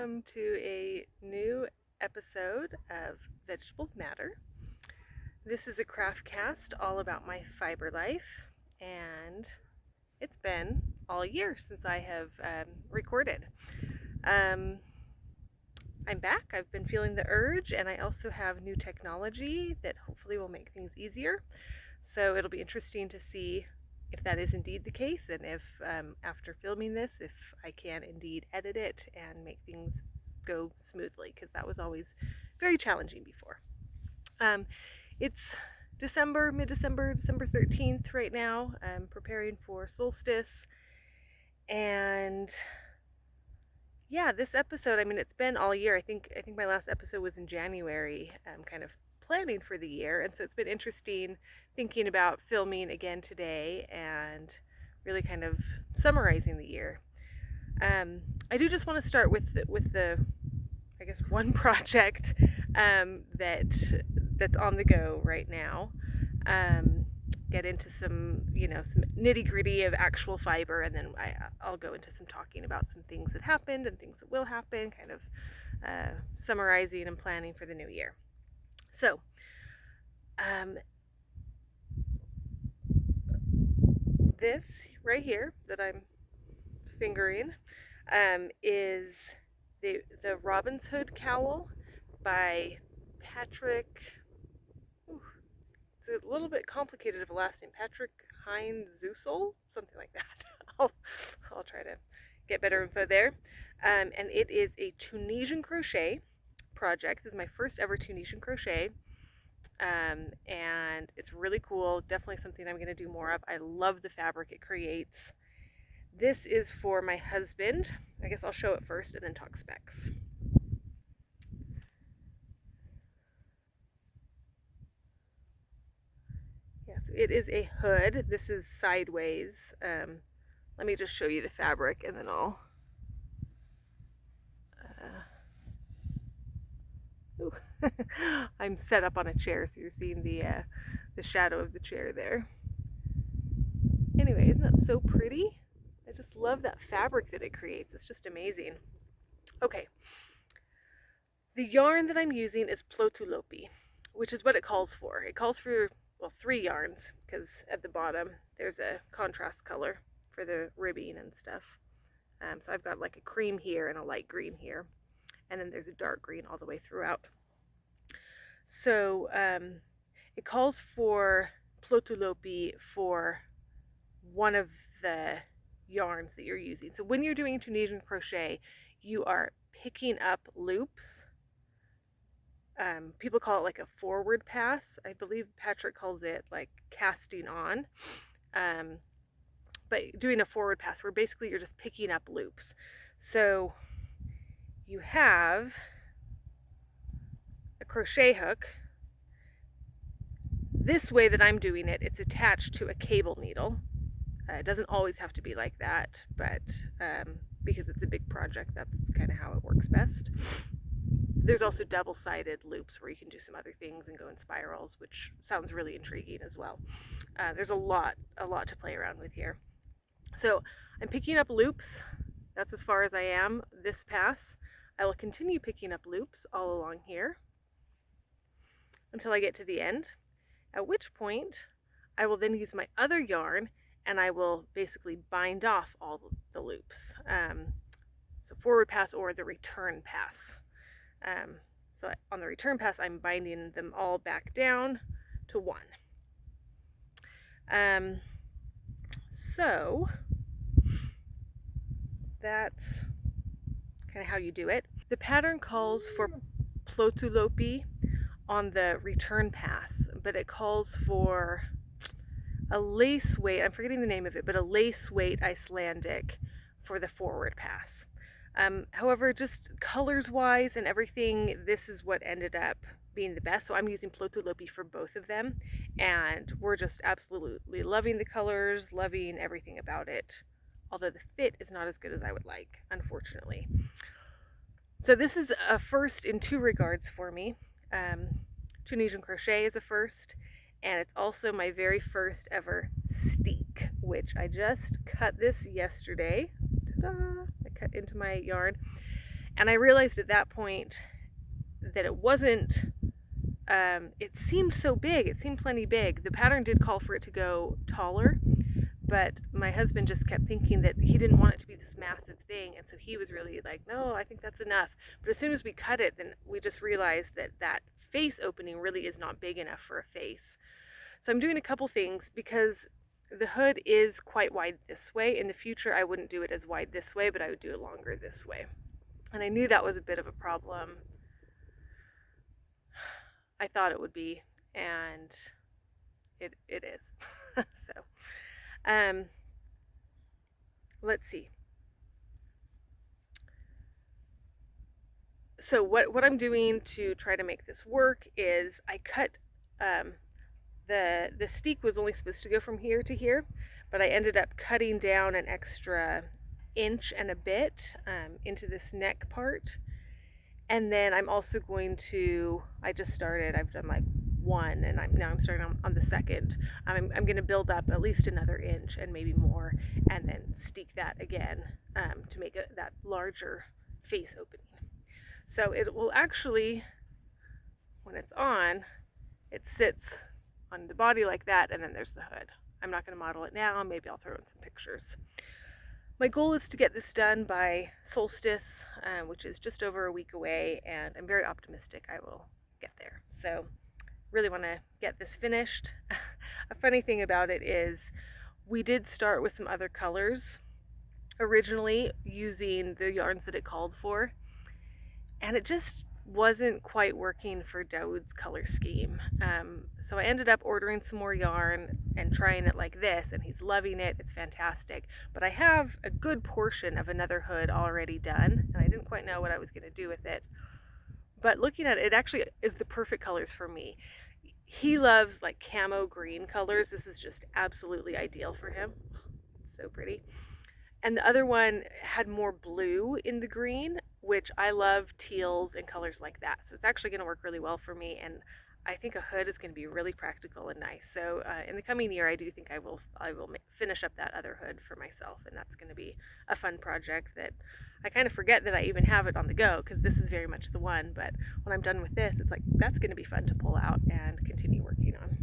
welcome to a new episode of Vegetables Matter. This is a craft cast all about my fiber life, and it's been all year since I have recorded. I'm back. I've been feeling the urge, and I also have new technology that hopefully will make things easier. So it'll be interesting to see if that is indeed the case, and if after filming this, if I can indeed edit it and make things go smoothly, because that was always very challenging before. It's December, mid-December, December 13th right now. I'm preparing for solstice, and yeah, this episode, I mean, it's been all year. I think my last episode was in January, kind of planning for the year, and so it's been interesting thinking about filming again today and really kind of summarizing the year. I do just want to start with the I guess one project that's on the go right now. Get into some some nitty gritty of actual fiber, and then I'll go into some talking about some things that happened and things that will happen, kind of summarizing and planning for the new year. So, this right here that I'm fingering is the Robin's Hood cowl by Patrick. It's a little bit complicated of a last name. Patrick Hassel-Zein, something like that. I'll try to get better info there. And it is a Tunisian crochet project. This is my first ever Tunisian crochet. And it's really cool. Definitely something I'm going to do more of. I love the fabric it creates. This is for my husband. I guess I'll show it first and then talk specs. Yes, it is a hood. This is sideways. Let me just show you the fabric, and then I'll I'm set up on a chair, so you're seeing the shadow of the chair there. Anyway, isn't that so pretty? I just love that fabric that it creates. It's just amazing. Okay. The yarn that I'm using is Plotulopi, which is what it calls for. It calls for, well, 3 yarns, because at the bottom there's a contrast color for the ribbing and stuff. So I've got like a cream here and a light green here, and then there's a dark green all the way throughout. So it calls for Plotulopi for one of the yarns that you're using. So when you're doing Tunisian crochet, you are picking up loops. People call it like a forward pass. I believe Patrick calls it like casting on. But doing a forward pass where basically you're just picking up loops. So you have a crochet hook. This way that I'm doing it, it's attached to a cable needle. It doesn't always have to be like that, but because it's a big project, that's kind of how it works best. There's also double-sided loops where you can do some other things and go in spirals, which sounds really intriguing as well. There's a lot to play around with here. So I'm picking up loops. That's as far as I am this pass. I will continue picking up loops all along here until I get to the end, at which point I will then use my other yarn and I will basically bind off all the loops. So forward pass or the return pass. So on the return pass, I'm binding them all back down to 1. So that's kind of how you do it. The pattern calls for Plotulopi on the return pass, but it calls for a lace weight, I'm forgetting the name of it, but a lace weight Icelandic for the forward pass. However, just colors wise and everything, this is what ended up being the best. So I'm using Plotulopi for both of them, and we're just absolutely loving the colors, loving everything about it. Although the fit is not as good as I would like, unfortunately. So this is a first in 2 regards for me. Tunisian crochet is a first, and it's also my very first ever steek, which I just cut this yesterday. Ta-da! I cut into my yarn, And I realized at that point that it wasn't, it seemed so big, it seemed plenty big. The pattern did call for it to go taller, but my husband just kept thinking that he didn't want it to be this massive thing, and so he was really like, no, I think that's enough. But as soon as we cut it, then we just realized that that face opening really is not big enough for a face. So I'm doing a couple things, because the hood is quite wide this way. In the future, I wouldn't do it as wide this way, but I would do it longer this way. And I knew that was a bit of a problem. I thought it would be, and it is. So, let's see. So what I'm doing to try to make this work is I cut, the steek was only supposed to go from here to here, but I ended up cutting down an extra inch and a bit into this neck part. And then I'm also going to, I've done like one, and now I'm starting on the second. I'm going to build up at least another inch and maybe more, and then steek that again to make that larger face opening. So it will actually, when it's on, it sits on the body like that, and then there's the hood. I'm not going to model it now. Maybe I'll throw in some pictures. My goal is to get this done by solstice, which is just over a week away, and I'm very optimistic I will get there. So really want to get this finished. A funny thing about it is we did start with some other colors originally using the yarns that it called for, and it just wasn't quite working for Dawood's color scheme. So I ended up ordering some more yarn and trying it like this, and he's loving it. It's fantastic. But I have a good portion of another hood already done, and I didn't quite know what I was going to do with it. But looking at it, it actually is the perfect colors for me. He loves like camo green colors. This is just absolutely ideal for him. It's so pretty. And the other one had more blue in the green, which I love teals and colors like that. So it's actually going to work really well for me, and I think a hood is going to be really practical and nice. So in the coming year, I do think I will finish up that other hood for myself, and that's going to be a fun project that I kind of forget that I even have it on the go, because this is very much the one. But when I'm done with this, it's like that's going to be fun to pull out and continue working on.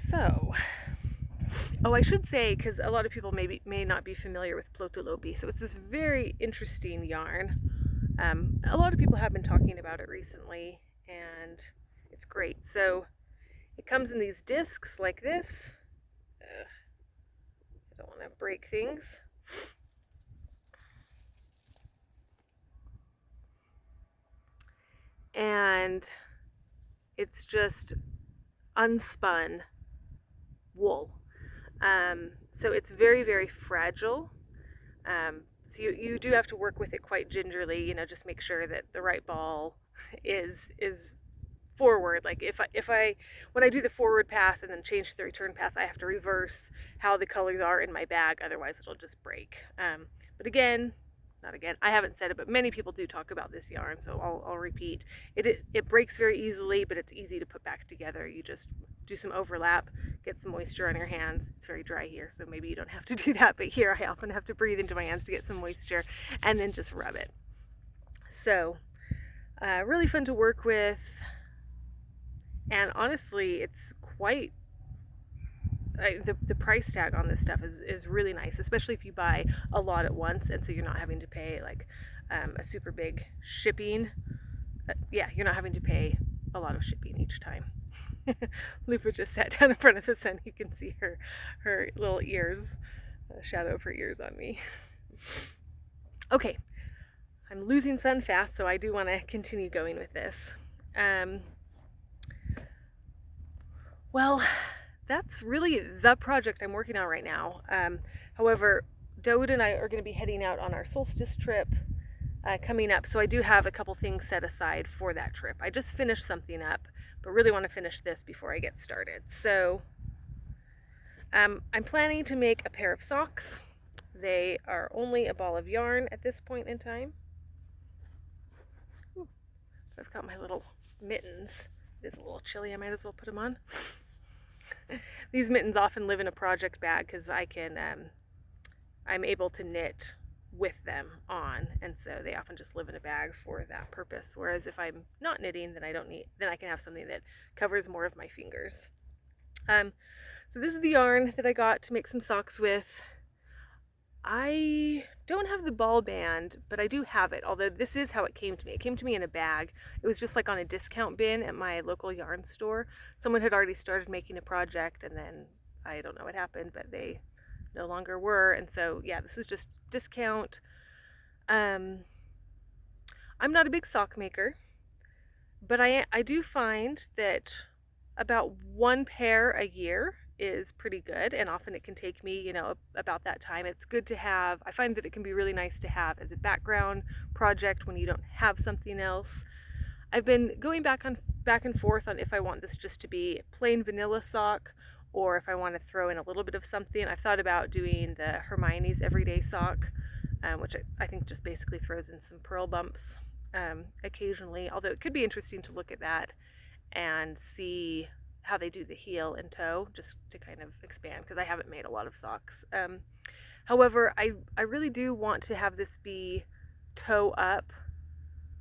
So, oh, I should say, because a lot of people may not be familiar with Plotolobi, so it's this very interesting yarn. A lot of people have been talking about it recently, and it's great. So it comes in these discs like this. I don't want to break things. And it's just unspun wool. So it's very, very fragile. So you do have to work with it quite gingerly, just make sure that the right ball is forward. Like when I do the forward pass and then change to the return pass, I have to reverse how the colors are in my bag, otherwise it'll just break. But I haven't said it, but many people do talk about this yarn, so I'll repeat. It breaks very easily, but it's easy to put back together. You just do some overlap, get some moisture on your hands. It's very dry here, so maybe you don't have to do that, but here I often have to breathe into my hands to get some moisture, and then just rub it. So really fun to work with, and honestly, it's quite the price tag on this stuff is really nice, especially if you buy a lot at once, and so you're not having to pay like a super big shipping. You're not having to pay a lot of shipping each time. Lupa just sat down in front of the sun. You can see her little ears, the shadow of her ears on me. Okay, I'm losing sun fast, so I do want to continue going with this. Well, that's really the project I'm working on right now. However, Dawood and I are going to be heading out on our solstice trip coming up, so I do have a couple things set aside for that trip. I just finished something up, but really want to finish this before I get started. So I'm planning to make a pair of socks. They are only a ball of yarn at this point in time. Ooh, I've got my little mittens. It's a little chilly, I might as well put them on. These mittens often live in a project bag because I'm able to knit with them on, and so they often just live in a bag for that purpose. Whereas if I'm not knitting, then I can have something that covers more of my fingers. So this is the yarn that I got to make some socks with. I don't have the ball band, but I do have it, although this is how it came to me. It came to me in a bag. It was just like on a discount bin at my local yarn store. Someone had already started making a project, and then I don't know what happened, but they no longer were. And so, yeah, this was just discount. I'm not a big sock maker, but I do find that about one pair a year is pretty good, and often it can take me, about that time. It's good to have. I find that it can be really nice to have as a background project when you don't have something else. I've been going back and forth on if I want this just to be plain vanilla sock or if I want to throw in a little bit of something. I've thought about doing the Hermione's everyday sock, which I think just basically throws in some pearl bumps occasionally, although it could be interesting to look at that and see how they do the heel and toe, just to kind of expand, because I haven't made a lot of socks. However, I really do want to have this be toe up,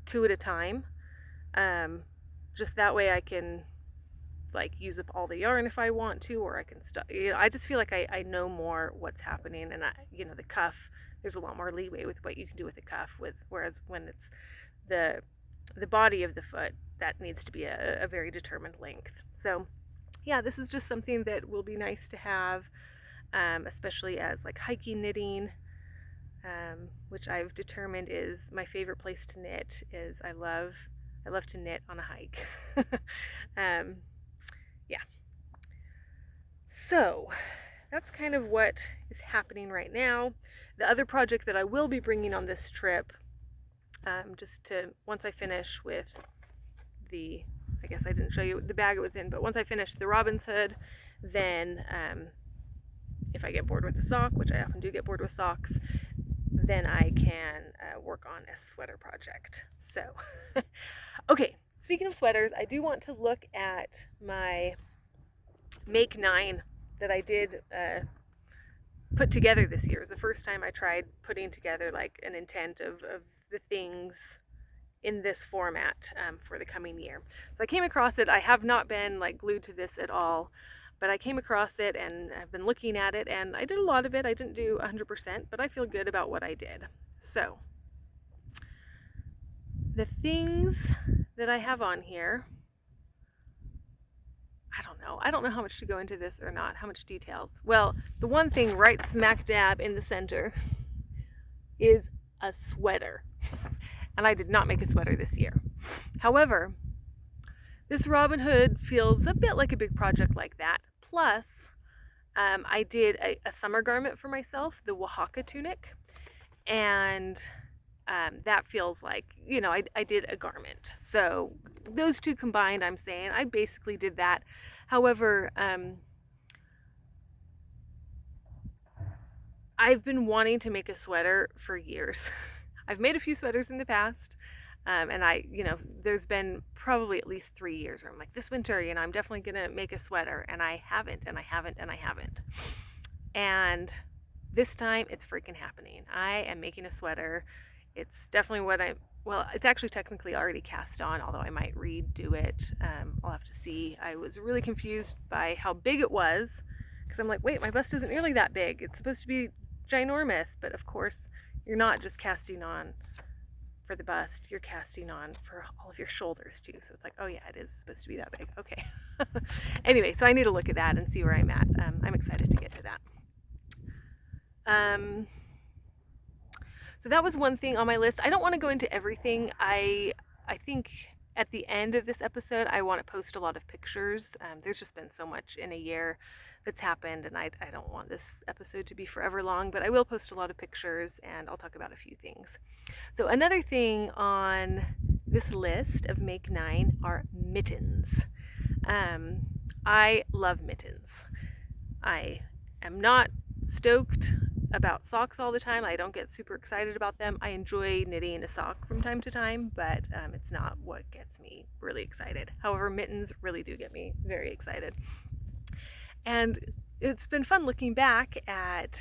2 at a time. Just that way I can like use up all the yarn if I want to, or I can stop. I just feel like I know more what's happening, and the cuff, there's a lot more leeway with what you can do with the cuff, whereas when it's the body of the foot, that needs to be a very determined length. So yeah, this is just something that will be nice to have, especially as like hiking knitting, which I've determined is my favorite place to knit. I love to knit on a hike. Yeah. So that's kind of what is happening right now. The other project that I will be bringing on this trip, once I finish with I guess I didn't show you the bag it was in, but once I finish the Robin's Hood, then if I get bored with the sock, which I often do get bored with socks, then I can work on a sweater project. So, okay, speaking of sweaters, I do want to look at my Make 9 that I did put together this year. It was the first time I tried putting together like an intent of the things in this format for the coming year. So I came across it. I have not been like glued to this at all, but I came across it and I've been looking at it, and I did a lot of it. I didn't do 100%, but I feel good about what I did. So the things that I have on here, I don't know how much to go into this or not, how much details. Well, the one thing right smack dab in the center is a sweater. And I did not make a sweater this year. However, this Robin Hood feels a bit like a big project like that. Plus, I did a summer garment for myself, the Oaxaca tunic, and that feels like, I did a garment. So those two combined, I'm saying, I basically did that. However, I've been wanting to make a sweater for years. I've made a few sweaters in the past, and there's been probably at least 3 years where I'm like, this winter, I'm definitely going to make a sweater, and I haven't. And this time, it's freaking happening. I am making a sweater. It's definitely it's actually technically already cast on, although I might redo it. I'll have to see. I was really confused by how big it was, because I'm like, wait, my bust isn't nearly that big. It's supposed to be ginormous, but of course, you're not just casting on for the bust, you're casting on for all of your shoulders too. So it's like, oh yeah, it is supposed to be that big. Okay. Anyway, so I need to look at that and see where I'm at. I'm excited to get to that. So that was one thing on my list. I don't want to go into everything. I think at the end of this episode, I want to post a lot of pictures. There's just been so much in a year that's happened, and I don't want this episode to be forever long, but I will post a lot of pictures, and I'll talk about a few things. So another thing on this list of Make 9 are mittens. I love mittens. I am not stoked about socks all the time. I don't get super excited about them. I enjoy knitting a sock from time to time, but it's not what gets me really excited. However, mittens really do get me very excited. And it's been fun looking back at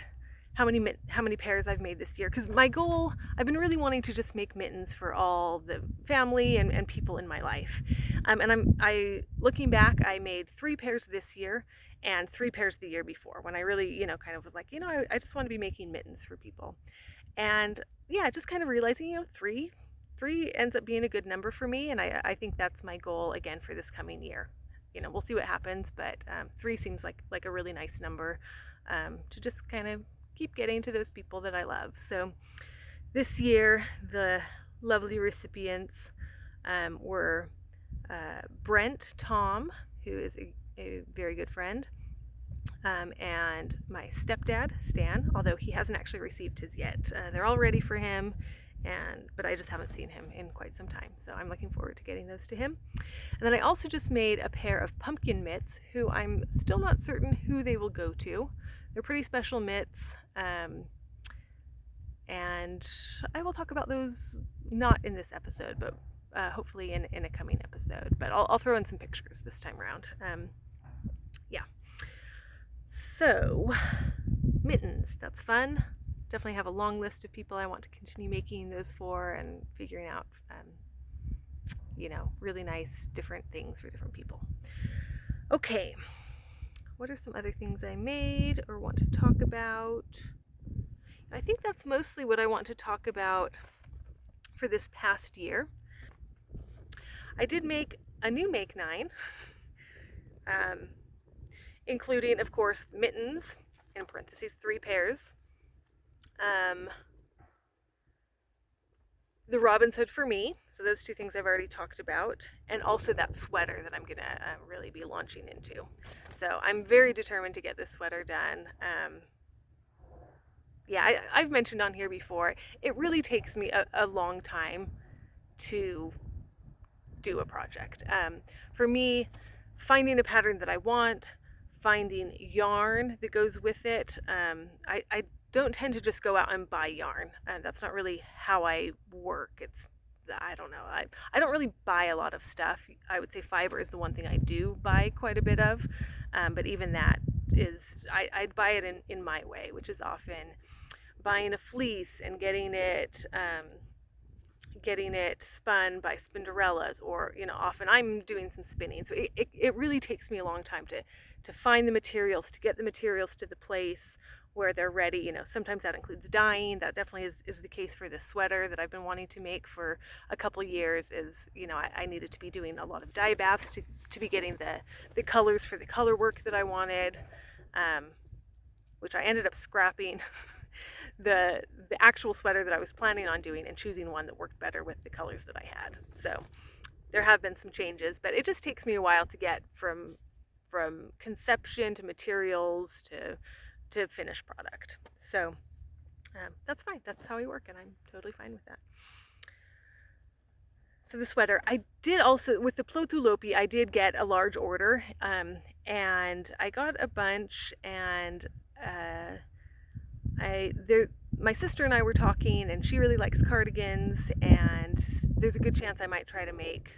how many pairs I've made this year, because my goal, I've been really wanting to just make mittens for all the family and people in my life. And looking back, I made 3 pairs this year and 3 pairs the year before, when I really, kind of was like, I just want to be making mittens for people. And yeah, just kind of realizing, 3 ends up being a good number for me, and I think that's my goal again for this coming year. We'll see what happens, but 3 seems like a really nice number to just kind of keep getting to those people that I love. So this year, the lovely recipients were Brent Tom, who is a very good friend, and my stepdad, Stan, although he hasn't actually received his yet. They're all ready for him, but I just haven't seen him in quite some time, so I'm looking forward to getting those to him. And then I also just made a pair of pumpkin mitts, who I'm still not certain who they will go to. They're pretty special mitts, and I will talk about those not in this episode, but hopefully in a coming episode. But I'll throw in some pictures this time around. Yeah. So, mittens, that's fun. Definitely have a long list of people I want to continue making those for, and figuring out, really nice different things for different people. Okay. What are some other things I made or want to talk about? I think that's mostly what I want to talk about for this past year. I did make a new Make 9, including, of course, mittens, in parentheses, 3 pairs, the Robin's Hood for me, so those 2 things I've already talked about, and also that sweater that I'm going to really be launching into. So I'm very determined to get this sweater done. Yeah, I've mentioned on here before, it really takes me a long time to do a project. For me, finding a pattern that I want, finding yarn that goes with it. I don't tend to just go out and buy yarn. That's not really how I work. I don't know. I don't really buy a lot of stuff. I would say fiber is the one thing I do buy quite a bit of. But even that is, I'd buy it in my way, which is often buying a fleece and getting it spun by Spinderellas, or often I'm doing some spinning. So it really takes me a long time to find the materials, to get the materials to the place where they're ready. Sometimes that includes dyeing. That definitely is the case for this sweater that I've been wanting to make for a couple years. I needed to be doing a lot of dye baths to be getting the colors for the color work that I wanted, which I ended up scrapping the actual sweater that I was planning on doing and choosing one that worked better with the colors that I had. So there have been some changes, but it just takes me a while to get from conception to materials to finished product. So that's fine. That's how I work, and I'm totally fine with that. So the sweater, I did also, with the Plotulopi, I did get a large order, and I got a bunch, and my sister and I were talking, and she really likes cardigans, and there's a good chance I might try to make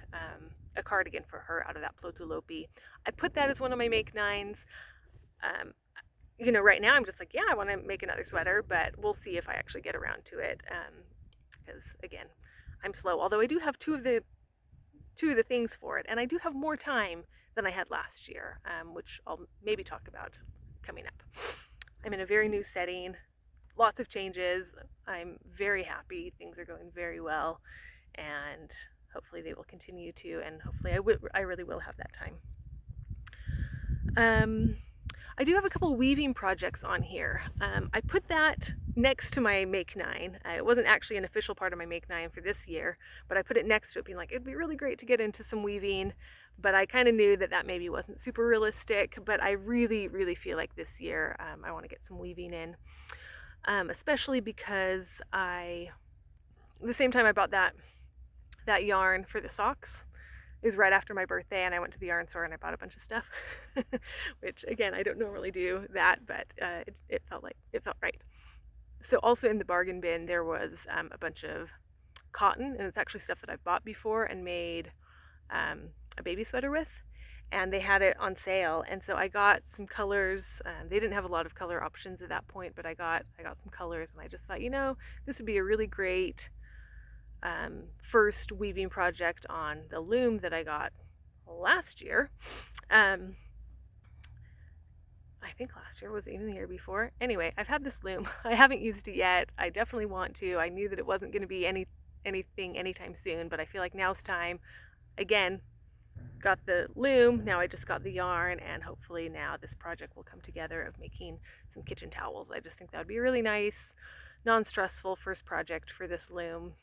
a cardigan for her out of that Plotulopi. I put that as one of my Make 9s. Right now I'm just like, yeah, I want to make another sweater, but we'll see if I actually get around to it, because again, I'm slow. Although I do have two of the things for it, and I do have more time than I had last year, which I'll maybe talk about coming up. I'm in a very new setting, lots of changes. I'm very happy. Things are going very well, and hopefully they will continue to, and hopefully I really will have that time. I do have a couple weaving projects on here. I put that next to my Make 9. It wasn't actually an official part of my Make 9 for this year, but I put it next to it, being like, it'd be really great to get into some weaving, but I kind of knew that maybe wasn't super realistic, but I really, really feel like this year I want to get some weaving in, especially because the same time I bought that yarn for the socks, it was right after my birthday, and I went to the yarn store and I bought a bunch of stuff, which again, I don't normally do that, but it felt right. So also in the bargain bin, there was a bunch of cotton, and it's actually stuff that I've bought before and made a baby sweater with. and they had it on sale, and so I got some colors. They didn't have a lot of color options at that point, but I got some colors, and I just thought, this would be a really great first weaving project on the loom that I got last year. I think last year, was it even the year before? Anyway, I've had this loom. I haven't used it yet. I definitely want to. I knew that it wasn't going to be anything anytime soon, but I feel like now's time. Again, got the loom, now I just got the yarn, and hopefully now this project will come together of making some kitchen towels. I just think that would be a really nice, non-stressful first project for this loom.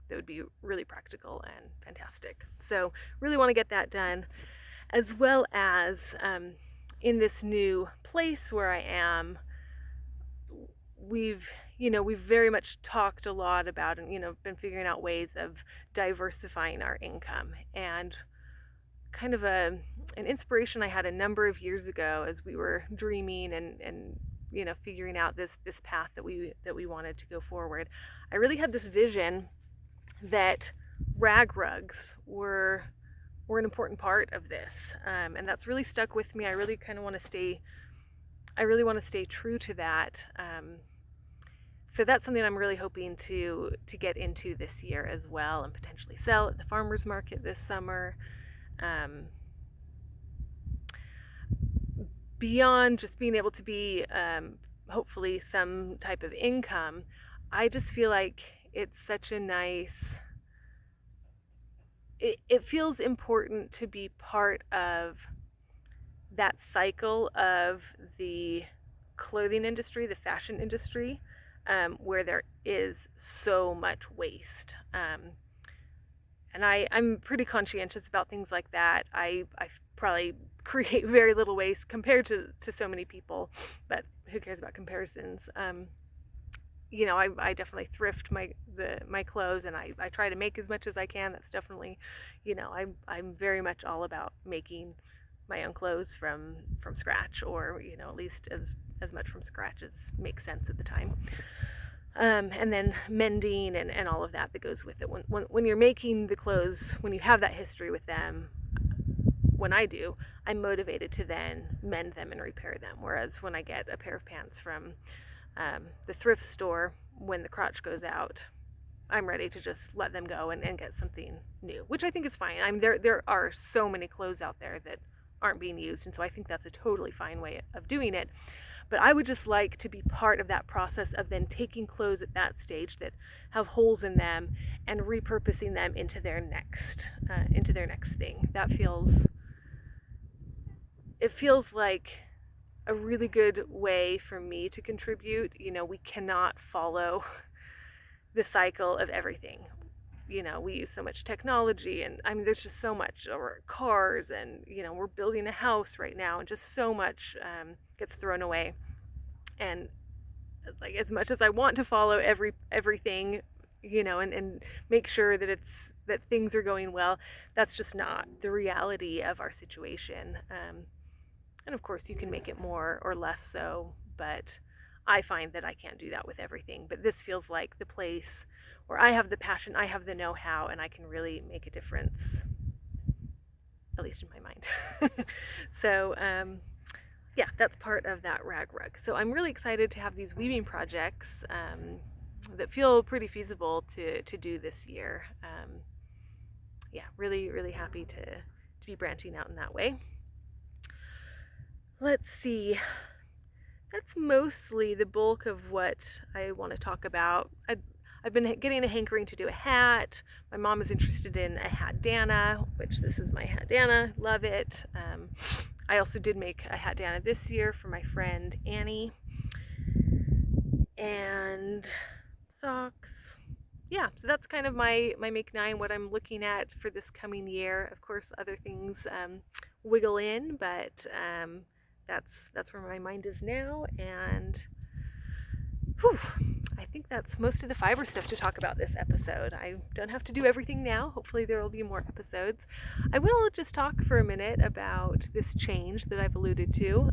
That would be really practical and fantastic. So really want to get that done, as well as in this new place where I am, we've very much talked a lot about, and been figuring out ways of diversifying our income. And kind of an inspiration I had a number of years ago as we were dreaming and figuring out this path that we wanted to go forward. I really had this vision that rag rugs were an important part of this, and that's really stuck with me. I really want to stay true to that. So that's something I'm really hoping to get into this year as well, and potentially sell at the farmers market this summer. Beyond just being able to be hopefully some type of income, I just feel like it's such a nice, it feels important to be part of that cycle of the clothing industry, the fashion industry, where there is so much waste. And I'm pretty conscientious about things like that. I probably create very little waste compared to so many people, but who cares about comparisons? I definitely thrift my clothes, and I try to make as much as I can. That's definitely, I'm very much all about making my own clothes from scratch, or at least as much from scratch as makes sense at the time. And then mending and all of that goes with it. When you're making the clothes, when you have that history with them, when I do, I'm motivated to then mend them and repair them. Whereas when I get a pair of pants from the thrift store, when the crotch goes out, I'm ready to just let them go and get something new, which I think is fine. There are so many clothes out there that aren't being used, and so I think that's a totally fine way of doing it. But I would just like to be part of that process of then taking clothes at that stage that have holes in them and repurposing them into their next thing. It feels like a really good way for me to contribute. We cannot follow the cycle of everything. We use so much technology, and there's just so much, or cars, and we're building a house right now, and just so much gets thrown away. And like, as much as I want to follow everything, and make sure that things are going well, that's just not the reality of our situation. And of course you can make it more or less so, but I find that I can't do that with everything. But this feels like the place where I have the passion, I have the know-how, and I can really make a difference, at least in my mind. So yeah, that's part of that rag rug. So I'm really excited to have these weaving projects that feel pretty feasible to do this year. Yeah, really, really happy to be branching out in that way. Let's see. That's mostly the bulk of what I want to talk about. I've been getting a hankering to do a hat. My mom is interested in a hatdana, which this is my hatdana. Love it. I also did make a hatdana this year for my friend Annie. And socks. Yeah, so that's kind of my make 9, what I'm looking at for this coming year. Of course, other things wiggle in, but that's where my mind is now. And whew, I think that's most of the fiber stuff to talk about this episode. I don't have to do everything now. Hopefully there will be more episodes. I will just talk for a minute about this change that I've alluded to.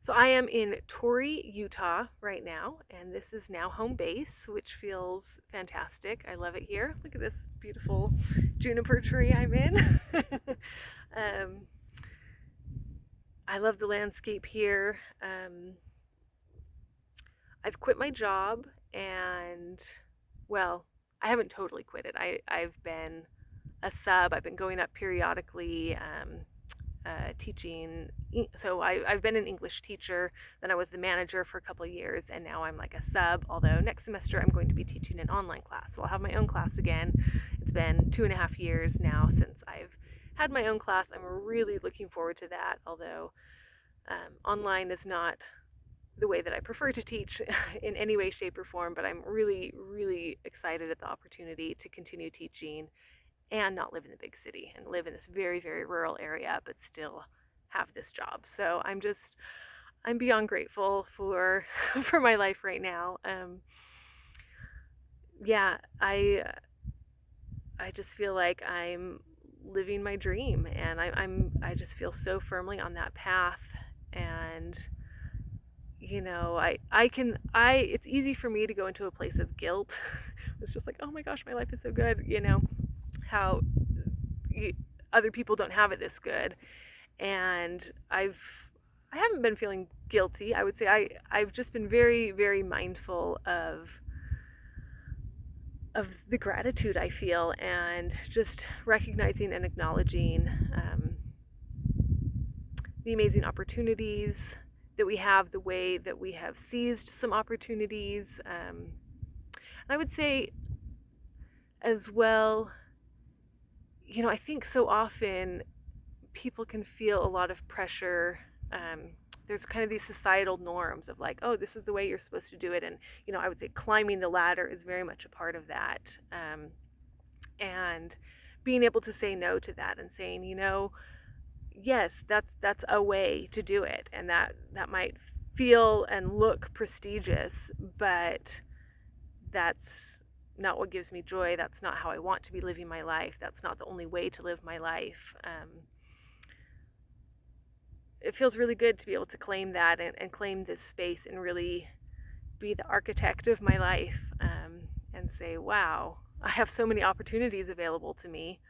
So I am in Torrey, Utah right now, and this is now home base, which feels fantastic. I love it here. Look at this beautiful juniper tree I'm in. I love the landscape here. I've quit my job and, well, I haven't totally quit it. I've been a sub. I've been going up periodically, teaching. So I've been an English teacher, then I was the manager for a couple of years, and now I'm like a sub, although next semester I'm going to be teaching an online class. So I'll have my own class again. It's been 2.5 years now since I've had my own class. I'm really looking forward to that, although online is not the way that I prefer to teach in any way, shape, or form, but I'm really, really excited at the opportunity to continue teaching and not live in the big city and live in this very, very rural area, but still have this job. So I'm beyond grateful for for my life right now. Yeah, I just feel like I'm living my dream, and I just feel so firmly on that path. And it's easy for me to go into a place of guilt. It's just like, oh my gosh, my life is so good, how other people don't have it this good. And I haven't been feeling guilty. I would say I've just been very, very mindful of the gratitude I feel, and just recognizing and acknowledging the amazing opportunities that we have, the way that we have seized some opportunities. I would say as well, I think so often people can feel a lot of pressure. There's kind of these societal norms of like, oh, this is the way you're supposed to do it. And, I would say climbing the ladder is very much a part of that. And being able to say no to that and saying, yes, that's a way to do it. And that might feel and look prestigious, but that's not what gives me joy. That's not how I want to be living my life. That's not the only way to live my life. It feels really good to be able to claim that and claim this space and really be the architect of my life, and say, wow, I have so many opportunities available to me.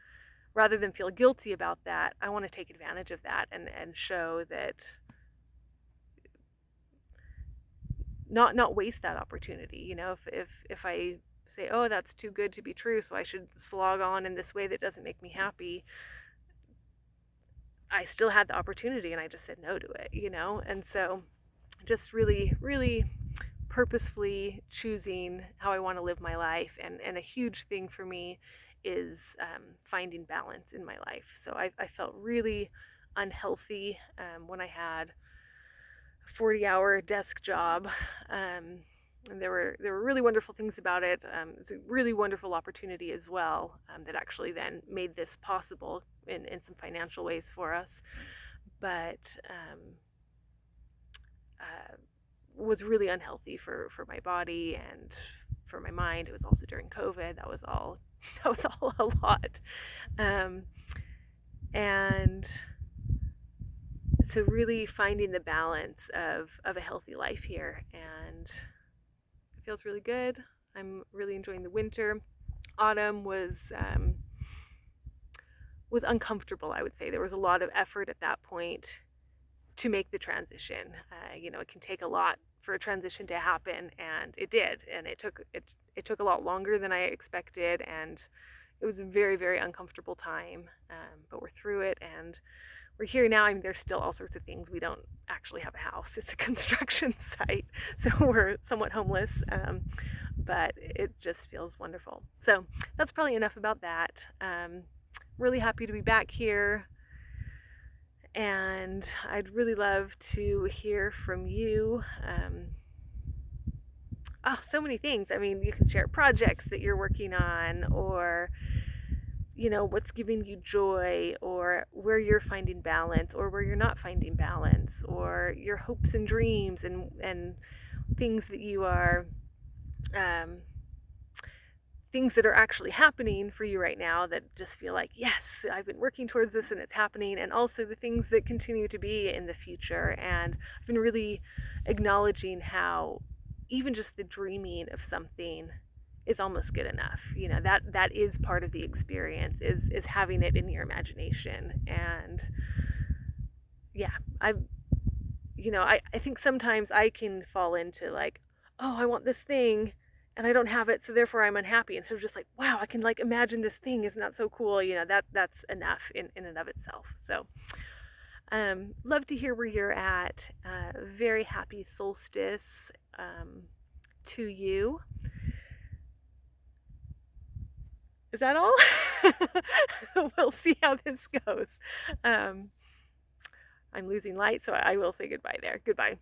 Rather than feel guilty about that, I want to take advantage of that and show that, not waste that opportunity. If I say, oh, that's too good to be true, so I should slog on in this way that doesn't make me happy, I still had the opportunity and I just said no to it, And so just really, really purposefully choosing how I want to live my life. And a huge thing for me is finding balance in my life. So I felt really unhealthy when I had a 40-hour desk job. And there were really wonderful things about it. It's a really wonderful opportunity as well, that actually then made this possible in some financial ways for us. But was really unhealthy for my body and for my mind. It was also during COVID. That was all a lot. And so really finding the balance of a healthy life here, and it feels really good. I'm really enjoying the winter. Autumn was uncomfortable, I would say. There was a lot of effort at that point to make the transition. It can take a lot for a transition to happen, and it did. And it took a lot longer than I expected, and it was a very, very uncomfortable time. But we're through it, and we're here now. I mean, there's still all sorts of things. We don't actually have a house. It's a construction site, so we're somewhat homeless. But it just feels wonderful. So that's probably enough about that. Really happy to be back here. And I'd really love to hear from you. So many things. I mean, you can share projects that you're working on, or what's giving you joy, or where you're finding balance, or where you're not finding balance, or your hopes and dreams and things that you are things that are actually happening for you right now that just feel like, yes, I've been working towards this and it's happening. And also the things that continue to be in the future. And I've been really acknowledging how even just the dreaming of something is almost good enough. You know, that is part of the experience, is having it in your imagination. And yeah, I think sometimes I can fall into like, oh, I want this thing and I don't have it, so therefore I'm unhappy. And so just like, wow, I can like imagine this thing, isn't that so cool? You know, that's enough in and of itself. So love to hear where you're at. Very happy solstice to you. Is that all? We'll see how this goes. I'm losing light, so I will say goodbye there. Goodbye.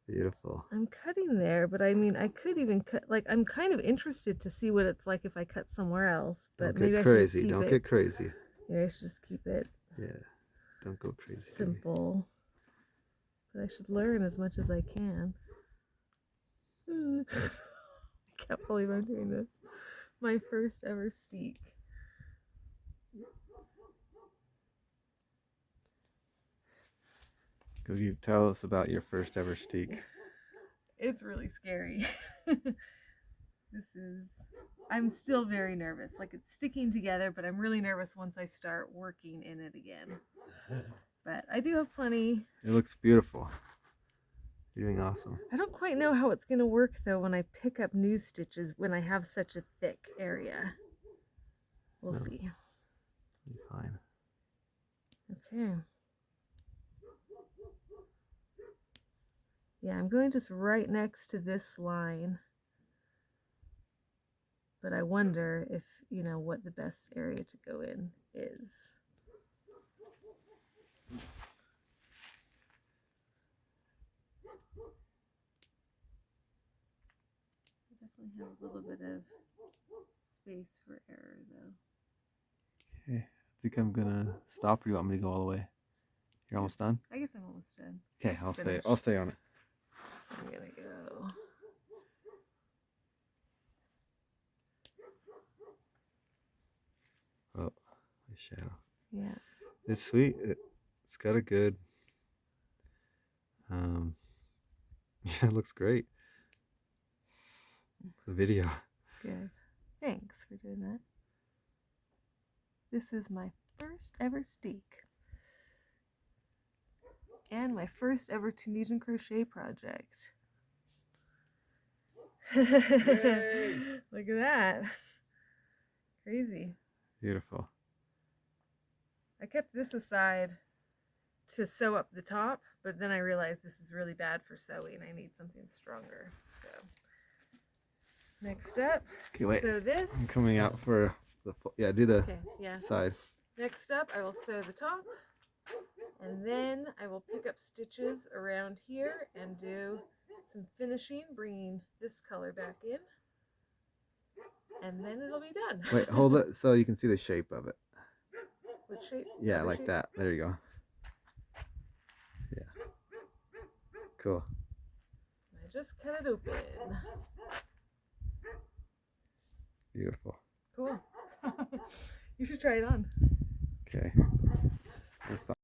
Beautiful. I'm cutting there, but I mean, I could even cut, like, I'm kind of interested to see what it's like if I cut somewhere else, but Don't maybe get I should just crazy. keep Don't it. get crazy. Yeah, I should just keep it Yeah. Don't go crazy. simple. But I should learn as much as I can. I can't believe I'm doing this. My first ever steek. Could you tell us about your first ever steak? It's really scary. I'm still very nervous. Like, it's sticking together, but I'm really nervous once I start working in it again. But I do have plenty. It looks beautiful. You're doing awesome. I don't quite know how it's going to work, though, when I pick up new stitches when I have such a thick area. We'll see. You're fine. Okay. Yeah, I'm going just right next to this line. But I wonder if, you know, what the best area to go in is. I definitely have a little bit of space for error, though. Okay, I think I'm gonna stop, or you want me to go all the way? You're almost done? I guess I'm almost done. Okay, I'll stay on it. So I'm gonna go. Oh, the shadow. Yeah. It's sweet. It's got a good yeah, it looks great. The video. Good. Thanks for doing that. This is my first ever steek. And my first ever Tunisian crochet project. Look at that. Crazy. Beautiful. I kept this aside to sew up the top, but then I realized this is really bad for sewing. I need something stronger. So next up, Okay, wait. sew this. I'm coming out for the do the side. Next up, I will sew the top, and then I will pick up stitches around here and do some finishing, bringing this color back in. and then it'll be done. Wait, hold it so you can see the shape of it. Which shape? Yeah, Other like shape? that. There you go. Yeah. Cool. I just cut it open. Beautiful. Cool. You should try it on. Okay. Let's stop.